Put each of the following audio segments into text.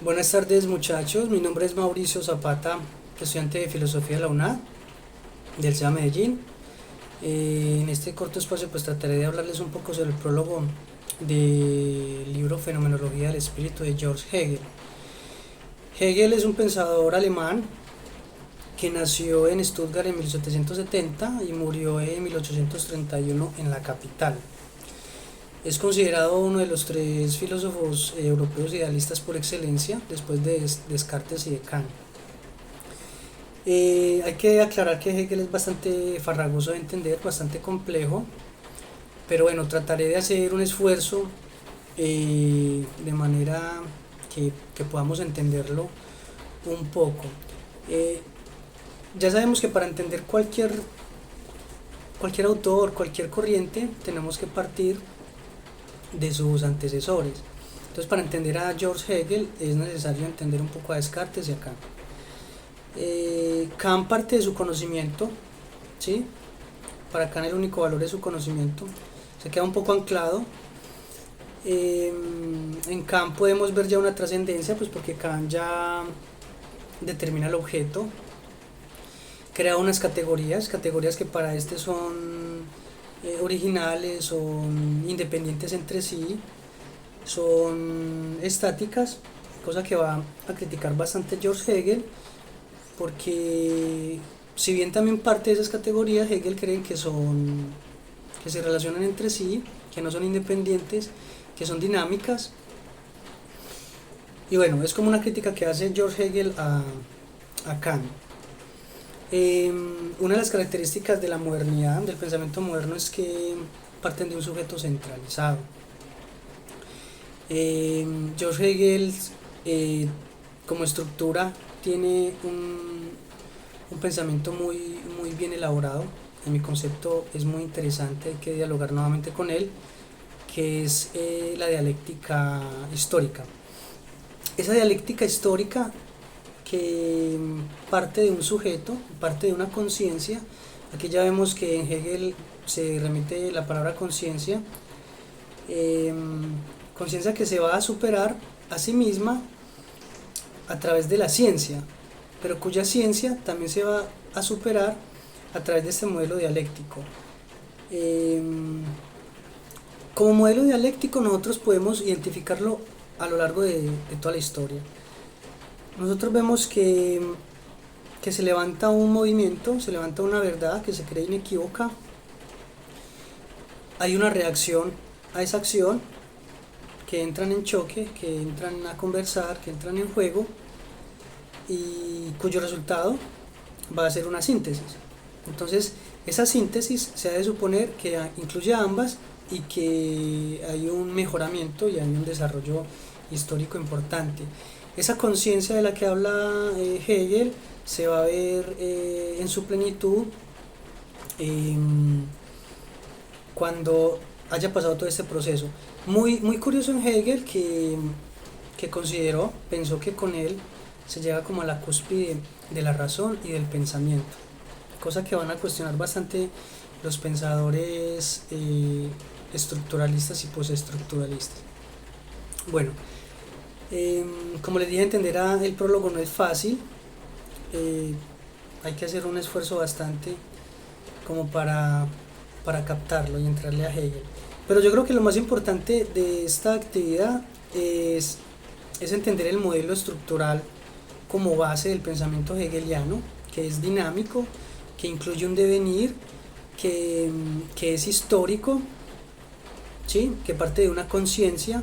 Buenas tardes muchachos, mi nombre es Mauricio Zapata, estudiante de Filosofía de la UNAD, del CEA Medellín. En este corto espacio pues trataré de hablarles un poco sobre el prólogo del libro Fenomenología del Espíritu de George Hegel. Hegel es un pensador alemán que nació en Stuttgart en 1770 y murió en 1831 en la capital. Es considerado uno de los tres filósofos europeos idealistas por excelencia, después de Descartes y de Kant. Hay que aclarar que Hegel es bastante farragoso de entender, bastante complejo, pero bueno, trataré de hacer un esfuerzo de manera que podamos entenderlo un poco. Eh, ya sabemos que para entender cualquier autor, cualquier corriente, tenemos que partir de sus antecesores. Entonces, para entender a George Hegel es necesario entender un poco a Descartes y a Kant. Kant parte de su conocimiento, ¿sí? Para Kant el único valor es su conocimiento. Se queda un poco anclado. En Kant podemos ver ya una trascendencia, pues porque Kant ya determina el objeto, crea unas categorías que para este son originales, son independientes entre sí, son estáticas, cosa que va a criticar bastante George Hegel, porque si bien también parte de esas categorías, Hegel cree que se relacionan entre sí, que no son independientes, que son dinámicas. Y bueno, es como una crítica que hace George Hegel a Kant. Una de las características de la modernidad, del pensamiento moderno, es que parten de un sujeto centralizado. George Hegel, como estructura, tiene un pensamiento muy bien elaborado. En mi concepto es muy interesante, hay que dialogar nuevamente con él, que es la dialéctica histórica. Esa dialéctica histórica que parte de un sujeto, parte de una conciencia. Aquí ya vemos que en Hegel se remite la palabra conciencia, conciencia que se va a superar a sí misma a través de la ciencia, pero cuya ciencia también se va a superar a través de este modelo dialéctico. Como modelo dialéctico nosotros podemos identificarlo a lo largo de toda la historia. Nosotros vemos que se levanta un movimiento, se levanta una verdad que se cree inequívoca, hay una reacción a esa acción, que entran en choque, que entran a conversar, que entran en juego, y cuyo resultado va a ser una síntesis. Entonces, esa síntesis se ha de suponer que incluye a ambas y que hay un mejoramiento y hay un desarrollo histórico importante. Esa conciencia de la que habla Hegel se va a ver en su plenitud cuando haya pasado todo este proceso. Muy curioso en Hegel que pensó que con él se llega como a la cúspide de la razón y del pensamiento, cosa que van a cuestionar bastante los pensadores estructuralistas y postestructuralistas. Bueno, como les dije, entender el prólogo no es fácil, hay que hacer un esfuerzo bastante como para captarlo y entrarle a Hegel. Pero yo creo que lo más importante de esta actividad es entender el modelo estructural como base del pensamiento hegeliano, que es dinámico, que incluye un devenir, que es histórico, ¿sí? Que parte de una conciencia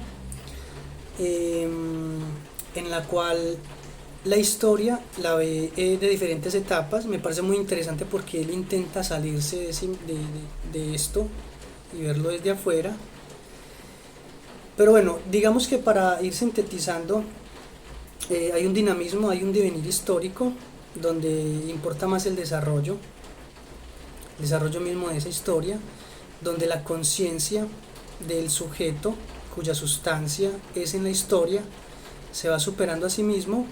en la cual la historia la ve de diferentes etapas. Me parece muy interesante porque él intenta salirse de esto y verlo desde afuera. Pero bueno, digamos que para ir sintetizando, hay un dinamismo, hay un devenir histórico donde importa más el desarrollo mismo de esa historia, donde la conciencia del sujeto, cuya sustancia es en la historia, se va superando a sí mismo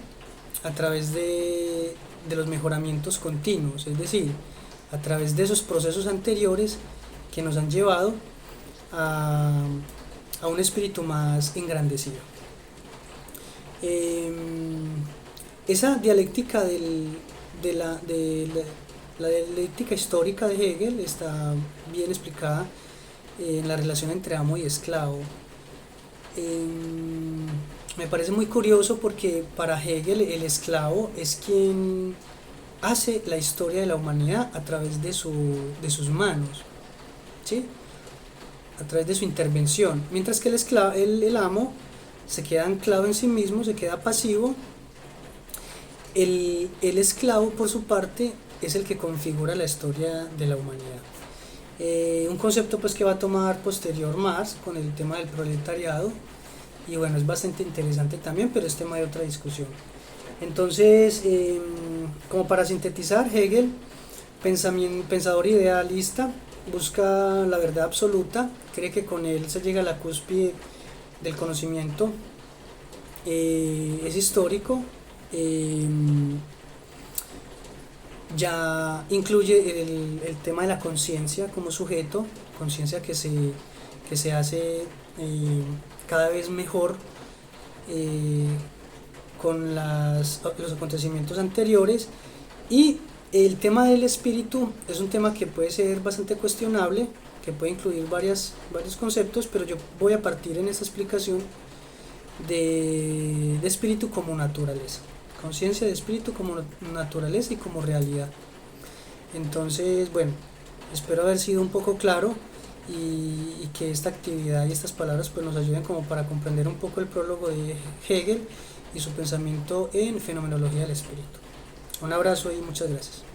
a través de los mejoramientos continuos, es decir, a través de esos procesos anteriores que nos han llevado a un espíritu más engrandecido. Em, Esa dialéctica la dialéctica histórica de Hegel está bien explicada en la relación entre amo y esclavo. Em, Me parece muy curioso porque para Hegel el esclavo es quien hace la historia de la humanidad a través de sus manos, ¿sí? A través de su intervención, mientras que el amo se queda anclado en sí mismo, se queda pasivo. El esclavo, por su parte, es el que configura la historia de la humanidad. Un concepto pues que va a tomar posterior Marx con el tema del proletariado, y bueno, es bastante interesante también, pero es tema de otra discusión. Entonces, como para sintetizar, Hegel, pensador idealista, busca la verdad absoluta, cree que con él se llega a la cúspide del conocimiento, es histórico, eh, ya incluye el tema de la conciencia como sujeto, conciencia que se hace cada vez mejor eh, con los acontecimientos anteriores. Y el tema del espíritu es un tema que puede ser bastante cuestionable, que puede incluir varios conceptos, pero yo voy a partir en esta explicación de espíritu como naturaleza, conciencia de espíritu como naturaleza y como realidad. Entonces, bueno, espero haber sido un poco claro y que esta actividad y estas palabras pues nos ayuden como para comprender un poco el prólogo de Hegel y su pensamiento en fenomenología del espíritu. Un abrazo y muchas gracias.